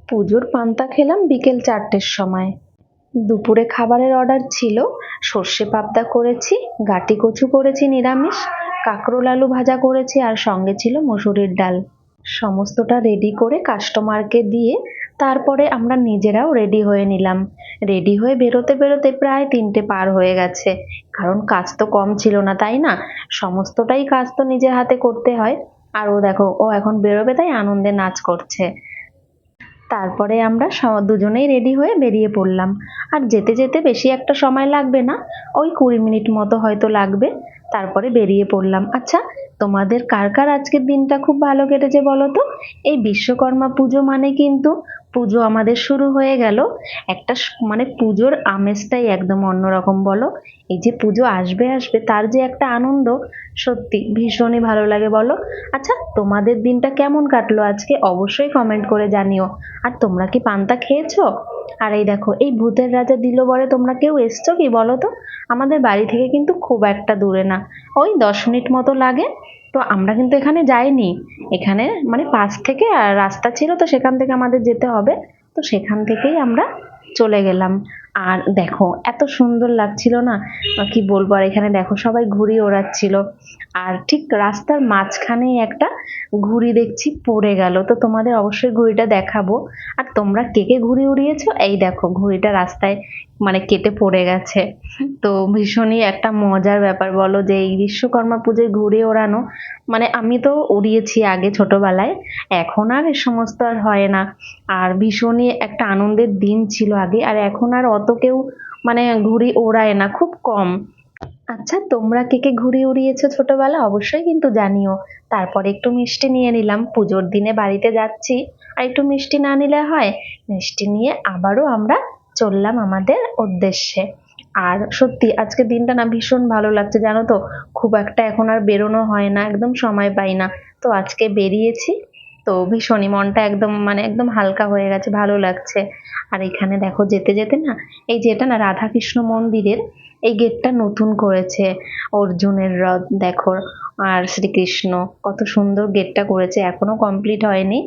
পুজোর পান্তা খেলাম বিকেল 4টের সময়। দুপুরে খাবারের অর্ডার ছিল সর্ষে পাবদা করেছি, গাটি কচু করেছি নিরামিষ, কাঁকরোল আলু ভাজা করেছি আর সঙ্গে ছিল মসুরির ডাল। সমস্তটা রেডি করে কাস্টমারকে দিয়ে তারপরে আমরা নিজেরাও রেডি হয়ে নিলাম। রেডি হয়ে বেরোতে বেরোতে প্রায় 3টে পার হয়ে গেছে, কারণ কাজ তো কম ছিল না, তাই না? সমস্তটাই কাজ তো নিজের হাতে করতে হয়। আর ও দেখো, ও এখন বেরোবে তাই আনন্দে নাচ করছে। তারপরে আমরা দুজনেই রেডি হয়ে বেরিয়ে পড়লাম। আর যেতে যেতে বেশি একটা সময় লাগবে না, ওই 20 মিনিট মতো হয়তো লাগবে। তারপরে বেরিয়ে পড়লাম। আচ্ছা, তোমাদের কার কার আজকের দিনটা খুব ভালো কেটেছে বলো তো? এই বিশ্বকর্মা পুজো মানে কিন্তু পুজো আমাদের শুরু হয়ে গেল। একটা মানে পুজোর আমেজটাই একদম অন্যরকম বলো। এই যে পুজো আসবে আসবে তার যে একটা আনন্দ, সত্যি ভীষণই ভালো লাগে বলো। আচ্ছা, তোমাদের দিনটা কেমন কাটলো আজকে অবশ্যই কমেন্ট করে জানিও। আর তোমরা কি পান্তা খেয়েছো? আর এই দেখো, এই ভূতের রাজা দিল বরে তোমরা কেউ এসছো কি বলো তো? আমাদের বাড়ি থেকে কিন্তু খুব একটা দূরে না, ওই 10 মিনিট মতো লাগে। তো আমরা কিন্তু এখানে যাইনি, এখানে মানে পাশ থেকে আর রাস্তা ছিল, তো সেখান থেকে আমাদের যেতে হবে। তো সেখান থেকেই আমরা চলে গেলাম। আর দেখো এত সুন্দর লাগছিল না, কি বলবো। আর এখানে দেখো সবাই ঘুড়ি ওড়াচ্ছিল, আর ঠিক রাস্তার মাঝখানেই একটা ঘুড়ি দেখছি পড়ে গেল। তো তোমাদের অবশ্যই ঘুড়িটা দেখাবো। আর তোমরা কে কে ঘুড়ি উড়িয়েছো? এই দেখো ঘুড়িটা রাস্তায় মানে কেটে পড়ে গেছে। তো ভীষণই একটা মজার ব্যাপার বলো, যে এই বিশ্বকর্মা পুজোয় ঘুড়ি ওড়ানো। মানে আমি তো উড়িয়েছি আগে ছোটবেলায়, এখন আর এ সমস্ত আর হয় না। আর ভীষণই একটা আনন্দের দিন ছিল আগে, আর এখন আর অত কেউ মানে ঘুড়ি ওড়ায় না, খুব কম। আচ্ছা, তোমরা কে কে ঘুড়ি উড়িয়েছো ছোটবেলা অবশ্যই কিন্তু জানিও। তারপরে একটু মিষ্টি নিয়ে নিলাম, পুজোর দিনে বাড়িতে যাচ্ছি, আর একটু মিষ্টি না নিলে হয়। মিষ্টি নিয়ে আবারও আমরা চললাম আমাদের উদ্দেশ্যে। আর সত্যি আজকে দিনটা না ভীষণ ভালো লাগছে জানো তো। খুব একটা এখন আর বেরোনো হয় না, একদম সময় পাই না। তো আজকে বেরিয়েছি, তো ভীষণই মনটা একদম মানে একদম হালকা হয়ে গেছে, ভালো লাগছে। আর এখানে দেখো যেতে যেতে না, এই যে এটা না রাধাকৃষ্ণ মন্দিরের এই গেটটা নতুন করেছে, অর্জুনের রথ দেখো আর শ্রীকৃষ্ণ, কত সুন্দর গেটটা করেছে, এখনো কমপ্লিট হয়নি।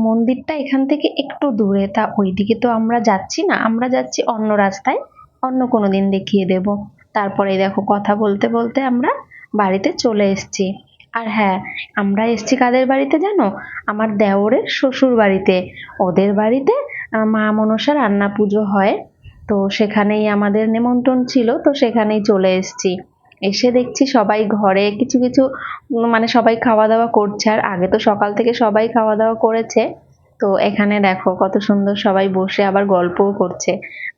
মন্দিরটা এখান থেকে একটু দূরে, তা ওইদিকে তো আমরা যাচ্ছি না, আমরা যাচ্ছি অন্য রাস্তায়, অন্য কোনো দিন দেখিয়ে দেব। তারপরে দেখো কথা বলতে বলতে আমরা বাড়িতে চলে এসেছি। আর হ্যাঁ, আমরা এসেছি কাদের বাড়িতে জানো? আমার দেওরের শ্বশুর বাড়িতে। ওদের বাড়িতে মা মনসা রান্না পুজো হয়, তো সেখানেই আমাদের নিমন্ত্রণ ছিল, তো সেখানেই চলে এসেছি। এসে দেখছি সবাই ঘরে কিছু কিছু মানে সবাই খাওয়া দাওয়া করছে, আর আগে তো সকাল থেকে সবাই খাওয়া দাওয়া করেছে। তো এখানে দেখো কত সুন্দর সবাই বসে আবার গল্পও করছে।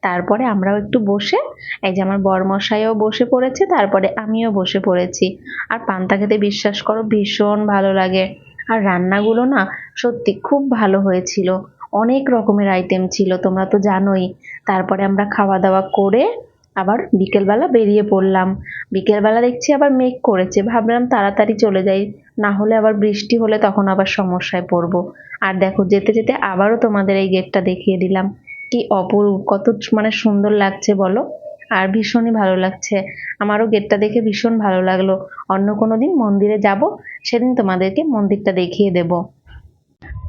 তারপরে আমরাও একটু বসে, এই যে আমার বরমশাইও বসে পড়েছে, তারপরে আমিও বসে পড়েছি। আর পান্তা খেতে বিশ্বাস করো ভীষণ ভালো লাগে। আর রান্নাগুলো না সত্যি খুব ভালো হয়েছিল, অনেক রকমের আইটেম ছিল, তোমরা তো জানোই। তারপরে আমরা খাওয়া দাওয়া করে আবার বিকেলবেলা বেরিয়ে পড়লাম। বিকেলবেলা দেখছি আবার মেঘ করেছে, ভাবলাম তাড়াতাড়ি চলে যাই, না হলে আবার বৃষ্টি হলে তখন আবার সমস্যায় পড়বো। আর দেখো যেতে যেতে আবারও তোমাদের এই গেটটা দেখিয়ে দিলাম, কি অপরূপ, কত মানে সুন্দর লাগছে বলো। আর ভীষণই ভালো লাগছে, আমারও গেটটা দেখে ভীষণ ভালো লাগলো। অন্য কোনো দিন মন্দিরে যাব, সেদিন তোমাদেরকে মন্দিরটা দেখিয়ে দেব।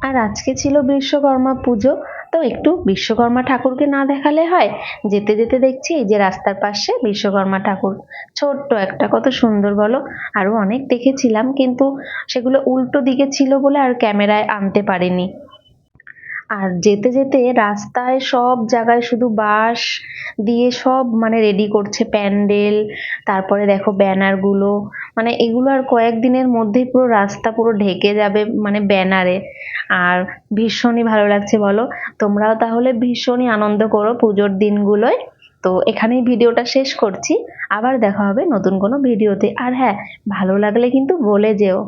আর আজকে ছিল বিশ্বকর্মা পুজো, তো একটু বিশ্বকর্মা ঠাকুরকে না দেখালে হয়। যেতে যেতে দেখছি এই যে রাস্তার পাশে বিশ্বকর্মা ঠাকুর, ছোট্ট একটা, কত সুন্দর বলো। আরো অনেক দেখেছিলাম কিন্তু সেগুলো উল্টো দিকে ছিল বলে আর ক্যামেরায় আনতে পারিনি। আর যেতে যেতে রাস্তায় সব জায়গায় শুধু বাঁশ দিয়ে সব মানে রেডি করছে প্যান্ডেল। তারপরে দেখো ব্যানার গুলো, মানে এগুলো আর কয়েকদিনের মধ্যেই পুরো রাস্তা পুরো ঢেকে যাবে মানে ব্যানারে। আর ভীষণই ভালো লাগছে বলো। তোমরাও তাহলে ভীষণই আনন্দ করো পুজোর দিনগুলোয়। তো এখানেই ভিডিওটা শেষ করছি, আবার দেখা হবে নতুন কোনো ভিডিওতে। আর হ্যাঁ, ভালো লাগলে কিন্তু বলে যেও।